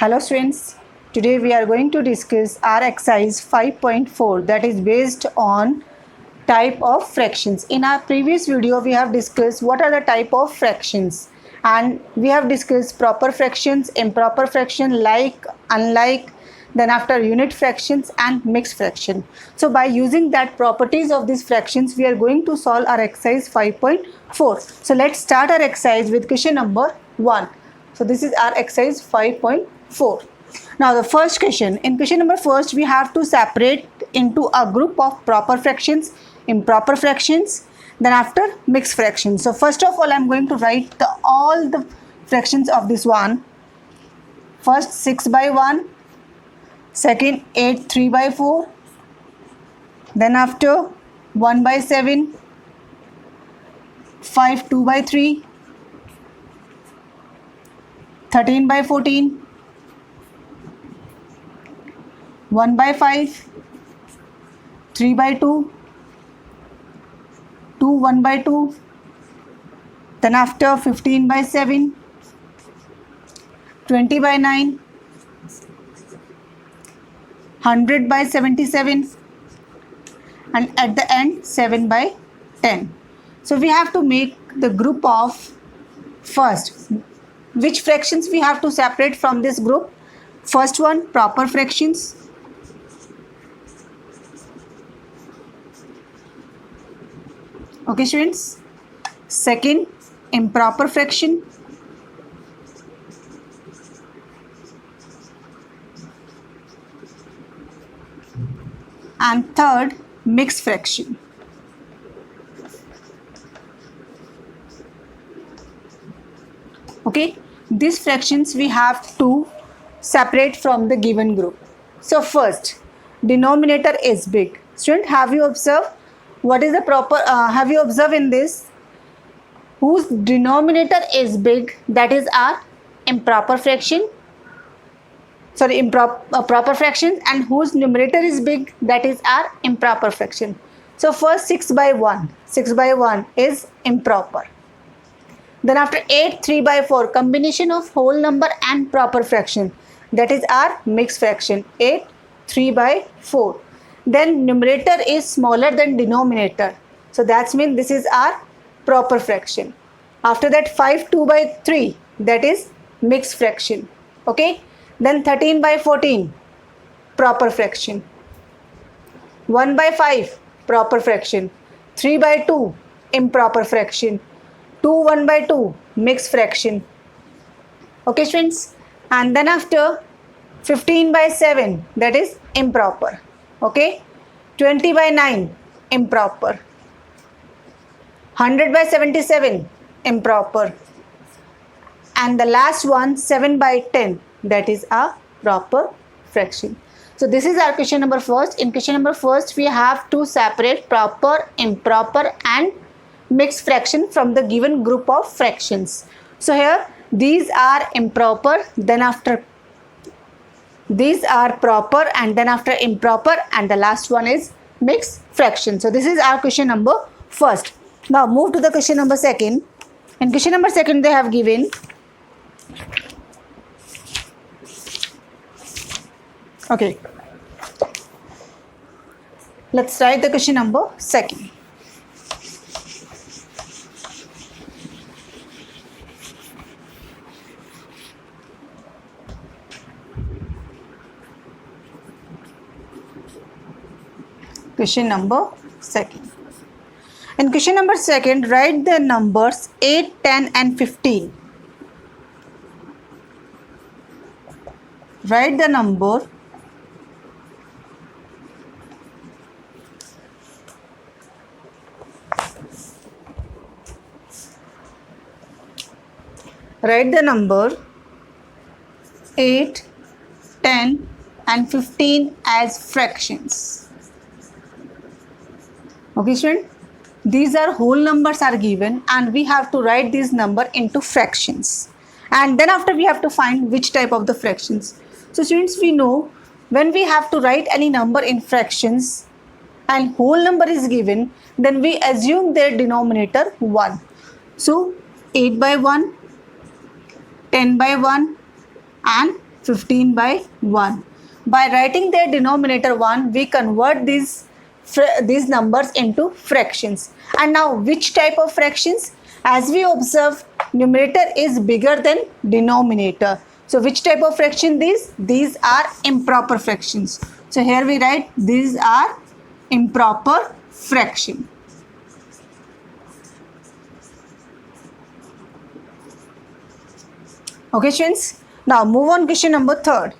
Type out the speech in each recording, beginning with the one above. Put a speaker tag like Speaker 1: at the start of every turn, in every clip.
Speaker 1: Hello students, today we are going to discuss our exercise 5.4 that is based on type of fractions. In our previous video we have discussed what are the type of fractions and we have discussed proper fractions, improper fraction, like, unlike, then after unit fractions and mixed fraction. So by using that properties of these fractions we are going to solve our exercise 5.4. So let's start our exercise with question number 1. So this is our exercise 5.4. Now the first question, in question number first we have to separate into a group of proper fractions, improper fractions, then after mixed fractions. So first of all I am going to write all the fractions of this one. First 6 by 1, second 8 3 by 4, then after 1 by 7, 5 2 by 3, 13 by 14, 1 by 5, 3 by 2, 2 1 by 2, then after 15 by 7, 20 by 9, 100 by 77, and at the end 7 by 10. So we have to make the group of first. Which fractions we have to separate from this group? First one, proper fractions. Okay students. Second, improper fraction. And third, mixed fraction. Okay, these fractions we have to separate from the given group. So first, denominator is big. Student, have you observed what is the proper, have you observed in this? Whose denominator is big, that is our improper fraction. Sorry, proper fraction, and whose numerator is big, that is our improper fraction. So first 6 by 1. 6 by 1 is improper. Then after 8 3 by 4, combination of whole number and proper fraction, that is our mixed fraction, 8 3 by 4. Then numerator is smaller than denominator, so that means this is our proper fraction. After that 5 2 by 3, that is mixed fraction. Okay, then 13 by 14, proper fraction. 1 by 5, proper fraction. 3 by 2, improper fraction. 2 1 by 2, mixed fraction. Okay students, and then after 15 by 7, that is improper. Okay, 20 by 9, improper. 100 by 77, improper. And the last one 7 by 10, that is a proper fraction. So this is our question number first. In question number first we have to separate proper, improper and mixed fraction from the given group of fractions. So here these are improper, then after these are proper, and then after improper, and the last one is mixed fraction. So this is our question number first. Now move to the question number second. In question number second they have given, okay, let's write the question number second. Question number second. In question number second, write the numbers 8, 10 and 15. Write the number 8, 10 and 15 as fractions. Okay student, these are whole numbers are given and we have to write this number into fractions, and then after we have to find which type of the fractions. So students, we know when we have to write any number in fractions and whole number is given, then we assume their denominator 1. So 8 by 1, 10 by 1 and 15 by 1. By writing their denominator 1, we convert these numbers into fractions. And now which type of fractions? As we observe, numerator is bigger than denominator. So which type of fraction these? These are improper fractions. So here we write these are improper fraction. Okay students, now move on question number 3rd.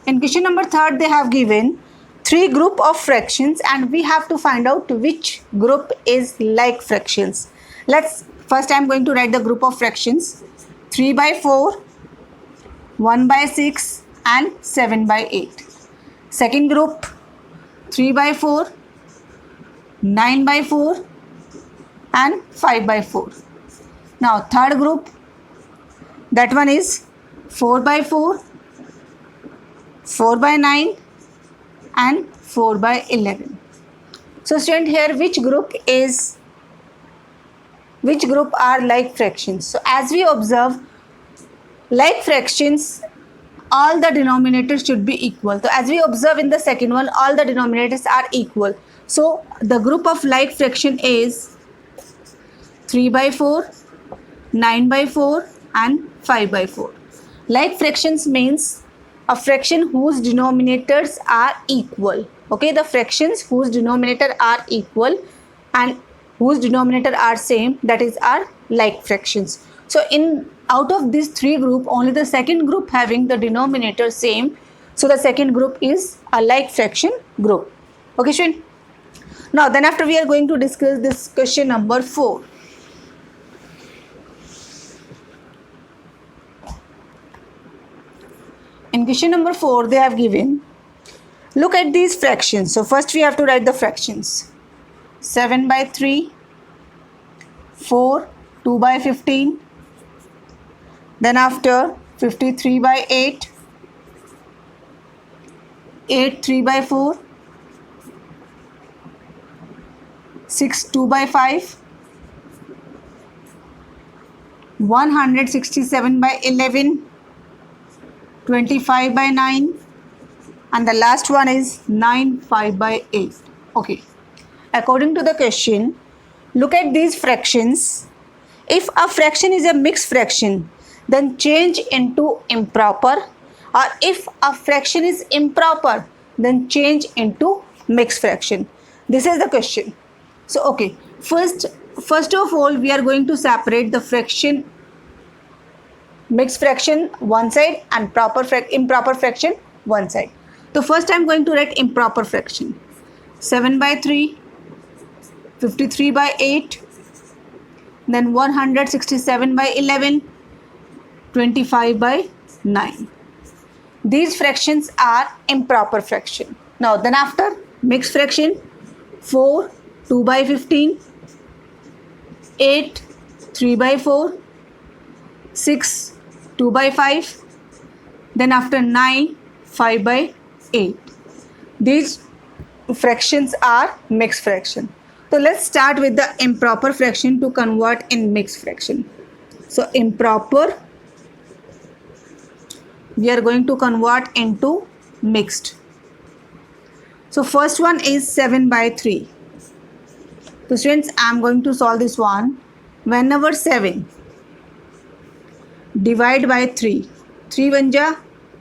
Speaker 1: In question number 3rd, they have given 3 group of fractions and we have to find out which group is like fractions. First I am going to write the group of fractions. 3 by 4, 1 by 6 and 7 by 8. Second group, 3 by 4, 9 by 4 and 5 by 4. Now third group, that one is 4 by 4, 4 by 9 and 4 by 11. So student, here which group are like fractions? So as we observe, like fractions, all the denominators should be equal. So as we observe in the second one, all the denominators are equal. So the group of like fraction is 3 by 4, 9 by 4 and 5 by 4. Like fractions means a fraction whose denominators are equal. Okay, the fractions whose denominator are equal and whose denominator are same, that is are like fractions. So out of these 3 group, only the second group having the denominator same. So the second group is a like fraction group. Okay, student. Now then after we are going to discuss this question number 4. In question number 4, they have given, look at these fractions. So first we have to write the fractions. 7 by 3, 4, 2 by 15, then after 53 by 8, 8, 3 by 4, 6, 2 by 5, 167 by 11, 25 by 9 and the last one is 9, 5 by 8. Okay. According to the question, look at these fractions. If a fraction is a mixed fraction, then change into improper, or if a fraction is improper, then change into mixed fraction. This is the question. So okay, first of all, we are going to separate the fraction, mixed fraction one side and improper fraction one side. So first I am going to write improper fraction. 7 by 3, 53 by 8, then 167 by 11, 25 by 9. These fractions are improper fraction. Now then after mixed fraction, 4, 2 by 15, 8, 3 by 4, 6, 2 by 5, then after 9, 5 by 8. These fractions are mixed fraction. So let's start with the improper fraction to convert in mixed fraction. So improper, we are going to convert into mixed. So first one is 7 by 3. So students, I am going to solve this one. Whenever 7 divide by 3, 3 1 ja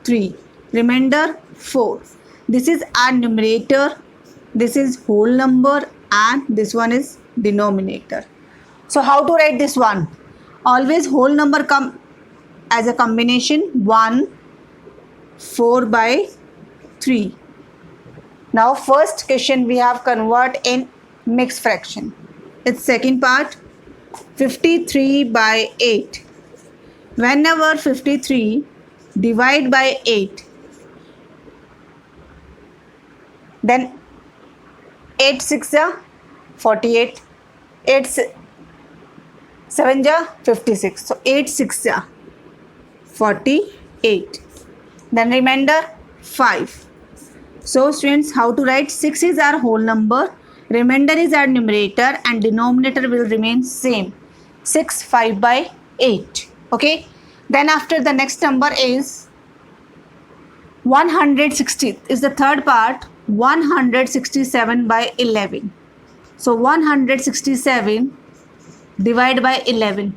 Speaker 1: 3, remainder 4. This is our numerator, this is whole number and this one is denominator. So how to write this one? Always whole number come as a combination 1, 4 by 3. Now first question we have convert in mixed fraction. Its second part, 53 by 8. Whenever 53 divide by 8, then 8 6 ja 48, 8 7 ja 56. So 8 6 ja 48. Then remainder 5. So students, how to write? 6 is our whole number, remainder is our numerator and denominator will remain same. 6 5 by 8. Okay. Then after the next number is 160 is the third part. 167 by 11. So 167 divide by 11.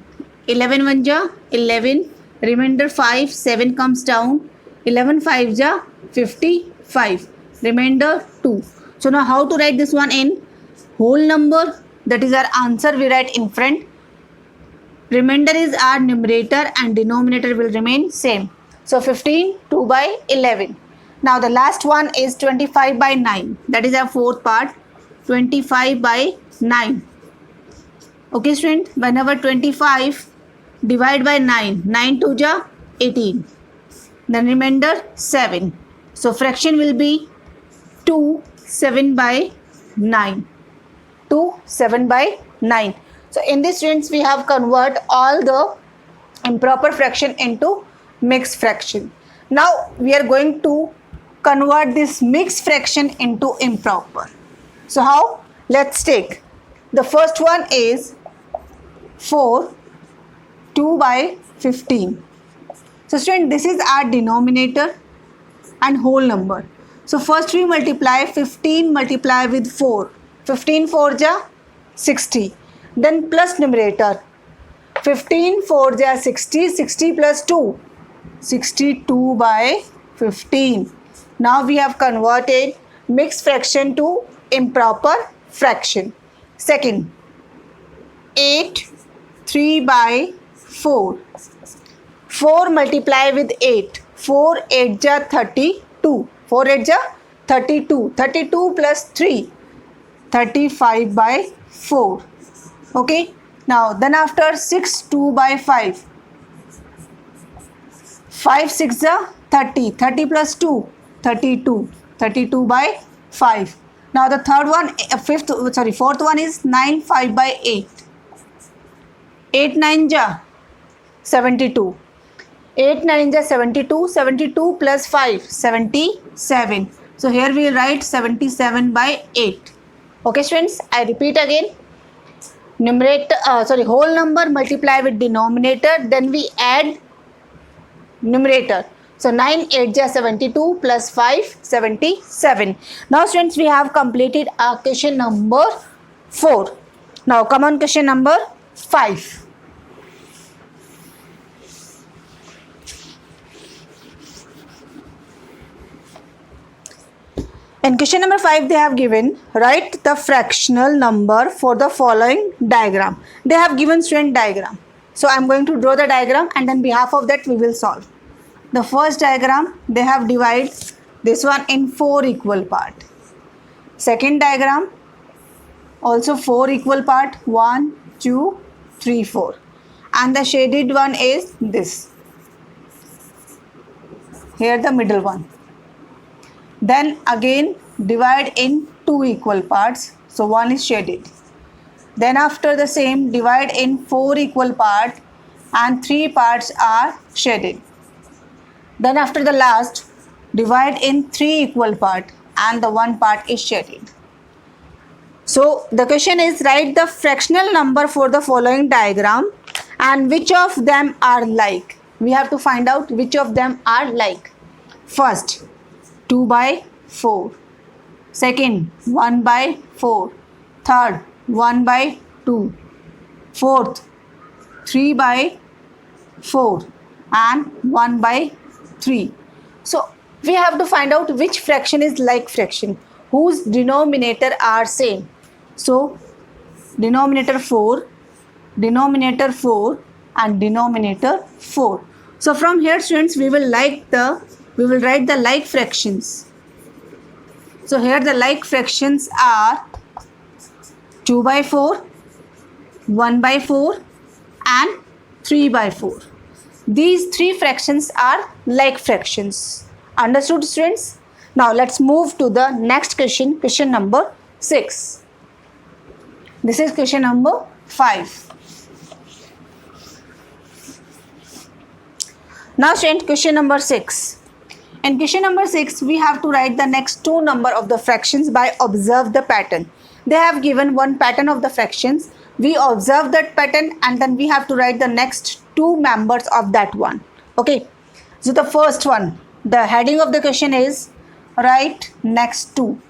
Speaker 1: 11 1 ja 11. Remainder 5. 7 comes down. 11 5 ja 55. Remainder 2. So now how to write this one in whole number? That is our answer. We write in front. Remainder is our numerator and denominator will remain same. So 15 2 by 11. Now the last one is 25 by 9. That is our fourth part. 25 by 9. Okay student, whenever 25 divide by 9. 9 2 ja 18. Then remainder 7. So fraction will be 2 7 by 9. 2 7 by 9. So in this students we have convert all the improper fraction into mixed fraction. Now we are going to convert this mixed fraction into improper. So how? Let's take the first one is 4 2 by 15. So student, this is our denominator and whole number. So first we multiply 15 multiply with 4. 15 4 ja 60. Then plus numerator. 15 4 ja 60. 60 plus 2. 62 by 15. Now we have converted mixed fraction to improper fraction. Second, 8 3 by 4. 4 multiply with 8. 4 8 ja 32. 4 8 ja 32. 32 plus 3. 35 by 4. Okay. Now then after 6 2 by 5. 5 6 ja 30. 30 plus 2. 32. 32 by 5. Now the third one, fourth one is 9 5 by 8. 8 9 ja 72. 8 9 ja 72. 72 plus 5. 77. So here we will write 77 by 8. Okay students, I repeat again. Whole number multiply with denominator, then we add numerator. So 9 8 ja 72 plus 5 77. Now students, we have completed our question number 4. Now come on question number 5. In question number 5, they have given, write the fractional number for the following diagram. They have given student diagram. So I am going to draw the diagram and on behalf of that we will solve. The first diagram, they have divided this one in 4 equal part. Second diagram, also 4 equal part. 1, 2, 3, 4. And the shaded one is this. Here the middle one. Then again divide in 2 equal parts. So 1 is shaded. Then after the same divide in 4 equal parts and 3 parts are shaded. Then after the last divide in 3 equal parts and the 1 part is shaded. So the question is, write the fractional number for the following diagram and which of them are like. We have to find out which of them are like. First, 2 by 4. Second, 1 by 4. Third, 1 by 2. Fourth, 3 by 4 and 1 by 3. So we have to find out which fraction is like fraction, whose denominator are same. So denominator 4 and denominator 4. So from here students, we will write the like fractions. So here the like fractions are 2 by 4, 1 by 4 and 3 by 4. These 3 fractions are like fractions. Understood students? Now let's move to the next question, question number 6. This is question number 5. Now student, question number 6. In question number 6, we have to write the next 2 number of the fractions by observe the pattern. They have given one pattern of the fractions. We observe that pattern and then we have to write the next 2 members of that one. Okay. So the first one, the heading of the question is write next two.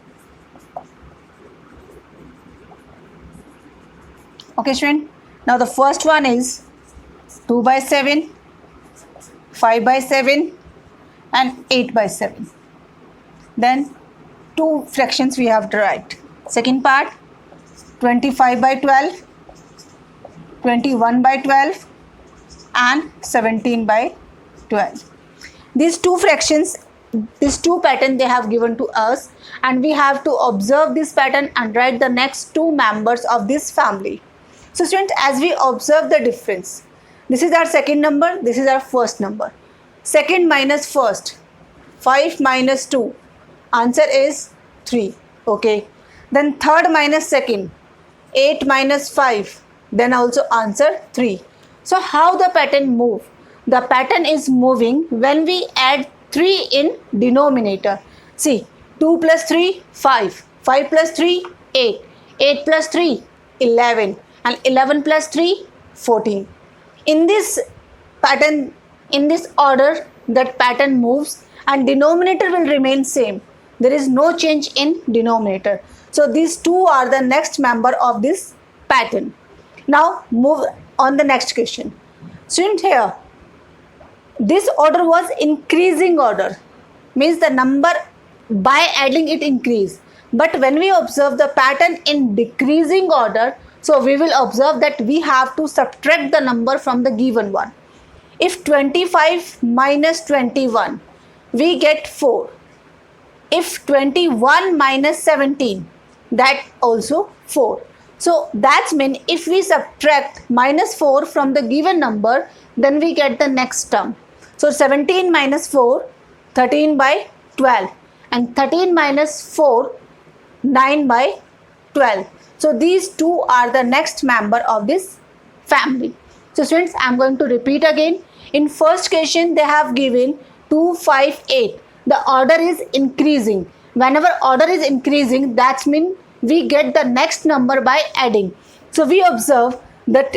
Speaker 1: Okay, student. Now the first one is 2 by 7, 5 by 7 and 8 by 7. Then two fractions we have to write. Second part 25 by 12, 21 by 12 and 17 by 12. These two fractions, these two pattern they have given to us, and we have to observe this pattern and write the next two members of this family. So students, as we observe the difference, this is our second number, this is our first number. Second minus first, 5 minus 2, answer is 3. Okay. Then third minus second, 8 minus 5, then also answer 3. So how the pattern move? The pattern is moving when we add 3 in denominator. See, 2 plus 3, 5, 5 plus 3, 8, 8 plus 3, 11 and 11 plus 3, 14. In this pattern, in this order, that pattern moves and denominator will remain same. There is no change in denominator. So these two are the next member of this pattern. Now move on the next question. Student, here this order was increasing order, means the number by adding it increase. But when we observe the pattern in decreasing order, so we will observe that we have to subtract the number from the given one. If 25 minus 21, we get 4. If 21 minus 17, that also 4. So that's mean if we subtract minus 4 from the given number, then we get the next term. So 17 minus 4, 13 by 12 and 13 minus 4, 9 by 12. So these two are the next member of this family. So students, I am going to repeat again. In first question they have given 2, 5, 8. The order is increasing. Whenever order is increasing, that means we get the next number by adding. So we observe that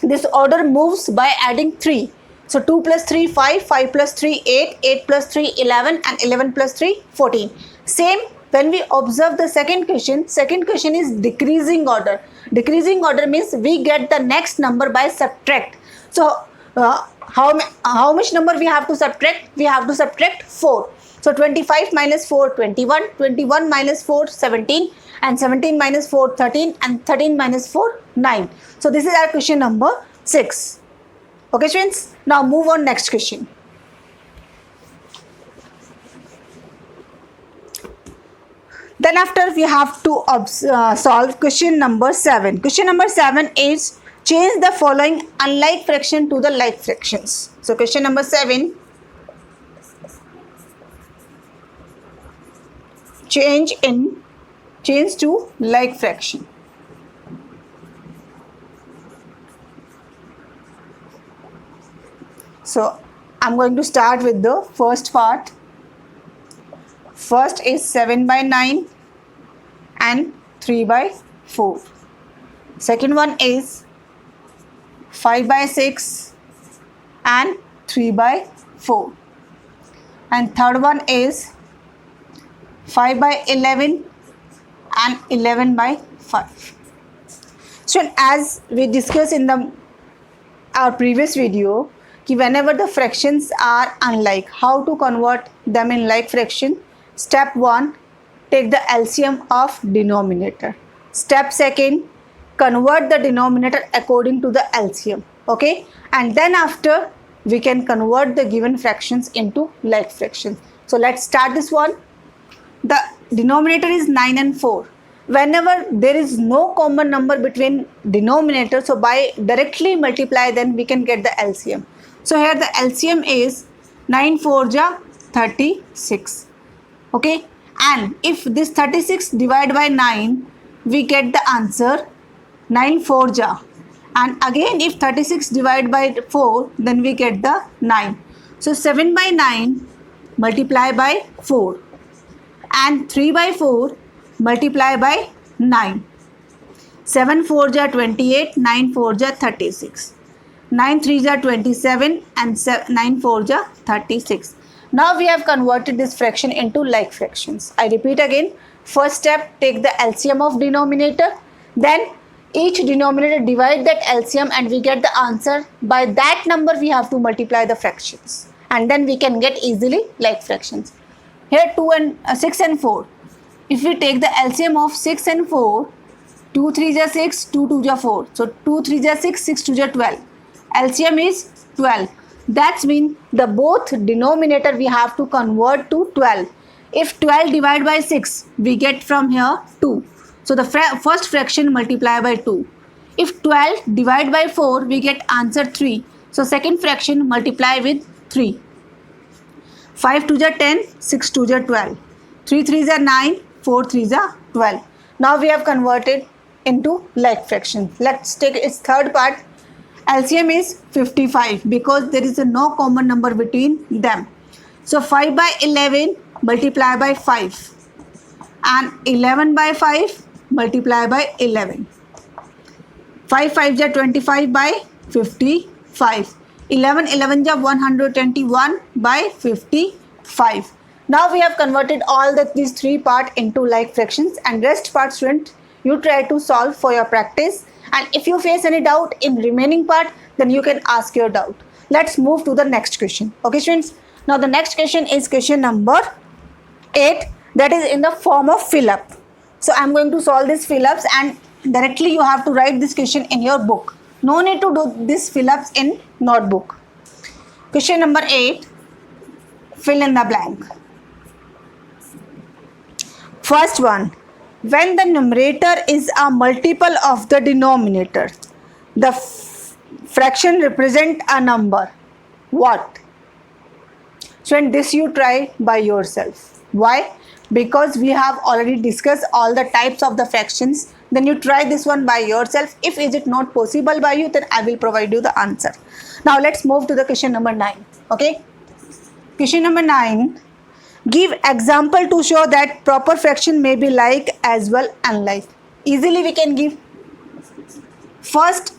Speaker 1: this order moves by adding 3. So 2 plus 3, 5, 5 plus 3, 8, 8 plus 3, 11 and 11 plus 3, 14. Same when we observe the second question is decreasing order. Decreasing order means we get the next number by subtract. So how much number we have to subtract? We have to subtract 4. So 25 minus 4, 21, 21 minus 4, 17 and 17 minus 4, 13 and 13 minus 4, 9. So this is our question number 6. Okay students, now move on next question. Then after we have to solve question number 7. Question number 7 is change the following unlike fraction to the like fractions. So question number 7, change to like fraction. So I'm going to start with the first part. First is 7 by 9 and 3 by 4. Second one is 5 by 6 and 3 by 4. And third one is 5 by 11 and 11 by 5. So as we discussed in our previous video, whenever the fractions are unlike, how to convert them in like fraction? Step 1, take the LCM of denominator. Step 2, convert the denominator according to the LCM. Okay, and then after we can convert the given fractions into like fractions. So let's start this one. The denominator is 9 and 4. Whenever there is no common number between denominator, so by directly multiply, then we can get the LCM. So here the LCM is 9 4 ja 36. Okay, and if this 36 divided by 9, we get the answer 9 4 ja, and again if 36 divided by 4, then we get the 9. So 7 by 9 multiply by 4 and 3 by 4 multiply by 9. 7 4 ja 28, 9 4 ja 36. 9 3 ja 27 and 9 4 ja 36. Now we have converted this fraction into like fractions. I repeat again. First step, take the LCM of denominator. Then each denominator divide that LCM and we get the answer. By that number we have to multiply the fractions. And then we can get easily like fractions. Here 6 and 4. If we take the LCM of 6 and 4, 2 3 is 6, 2 2 is 4. So 2 3 is 6, 6 2 is 12. LCM is 12. That means the both denominator we have to convert to 12. If 12 divided by 6, we get from here 2. So the first fraction multiply by 2. If 12 divided by 4, we get answer 3. So second fraction multiply with 3. 5 2 is 10, 6 2 is 12. 3 3 is 9, 4 3 is 12. Now we have converted into like fraction. Let's take its third part. LCM is 55 because there is no common number between them. So 5 by 11 multiply by 5 and 11 by 5 multiply by 11. 5 5 is 25 by 55. 11 11 is 121 by 55. Now we have converted all these three parts into like fractions, and rest part, student, you try to solve for your practice. And if you face any doubt in remaining part, then you can ask your doubt. Let's move to the next question. Okay, students. Now the next question is question number 8, that is in the form of fill up. So I'm going to solve this fill ups, and directly you have to write this question in your book. No need to do this fill ups in notebook. Question number 8, fill in the blank. First one, when the numerator is a multiple of the denominator, the fraction represent a number. What? So in this you try by yourself. Why? Because we have already discussed all the types of the fractions. Then you try this one by yourself. If is it not possible by you, then I will provide you the answer. Now let's move to the question number 9. Okay. Question number 9. Give example to show that proper fraction may be like as well unlike. Easily we can give. First,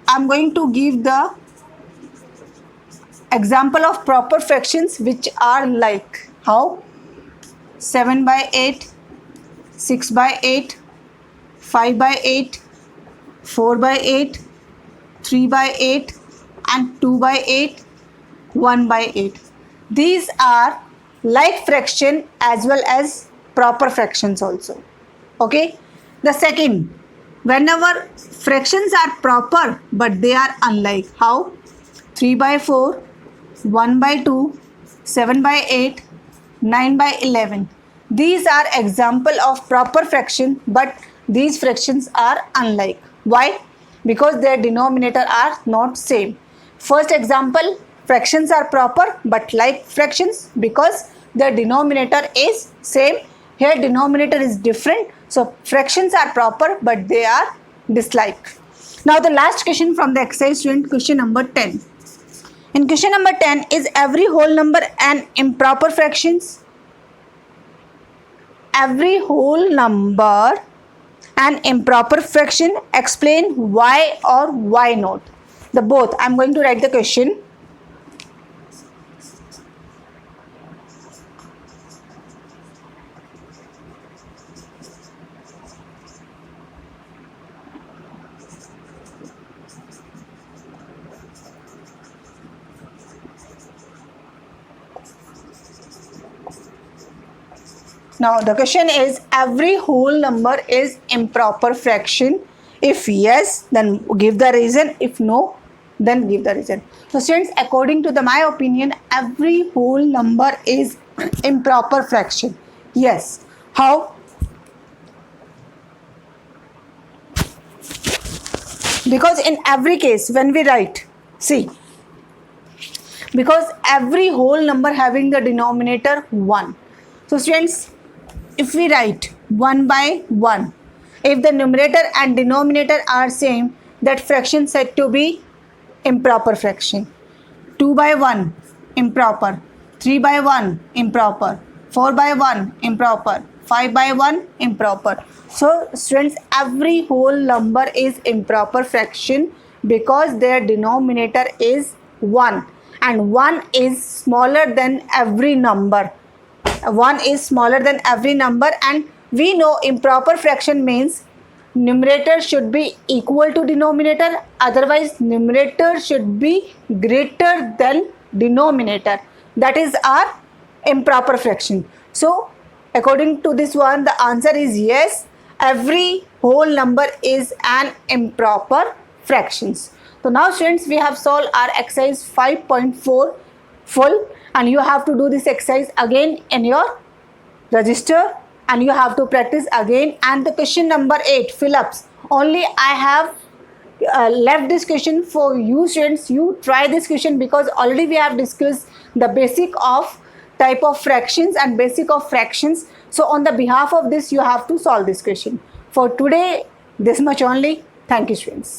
Speaker 1: I'm going to give the example of proper fractions which are like. How? 7 by 8, 6 by 8, 5 by 8, 4 by 8, 3 by 8 and 2 by 8, 1 by 8. These are like fraction as well as proper fractions also. Okay. The second, whenever fractions are proper but they are unlike. How? 3 by 4, 1 by 2, 7 by 8, 9 by 11. These are example of proper fraction, but these fractions are unlike. Why? Because their denominator are not same. First example, fractions are proper but like fractions because their denominator is same. Here denominator is different. So fractions are proper but they are dislike. Now the last question from the exercise, student, question number 10. In question number 10, is every whole number an improper fractions? Every whole number an improper fraction. Explain why or why not. The both. I'm going to write the question. Now the question is, every whole number is improper fraction. If yes, then give the reason. If no, then give the reason. So students, according to my opinion, every whole number is improper fraction. Yes. How? Because in every case when we write, see, because every whole number having the denominator 1. So students, if we write 1 by 1, if the numerator and denominator are same, that fraction said to be improper fraction. 2 by 1, improper. 3 by 1, improper. 4 by 1, improper. 5 by 1, improper. So students, every whole number is improper fraction because their denominator is 1. and 1 is smaller than every number. 1 is smaller than every number, and we know improper fraction means numerator should be equal to denominator, otherwise numerator should be greater than denominator. That is our improper fraction. So according to this one, the answer is yes, every whole number is an improper fractions. So now students, we have solved our exercise 5.4 full, and you have to do this exercise again in your register, and you have to practice again. And the question number 8, fill-ups, only I have left this question for you students. You try this question because already we have discussed the basic of type of fractions and basic of fractions. So on the behalf of this, you have to solve this question. For today, this much only. Thank you students.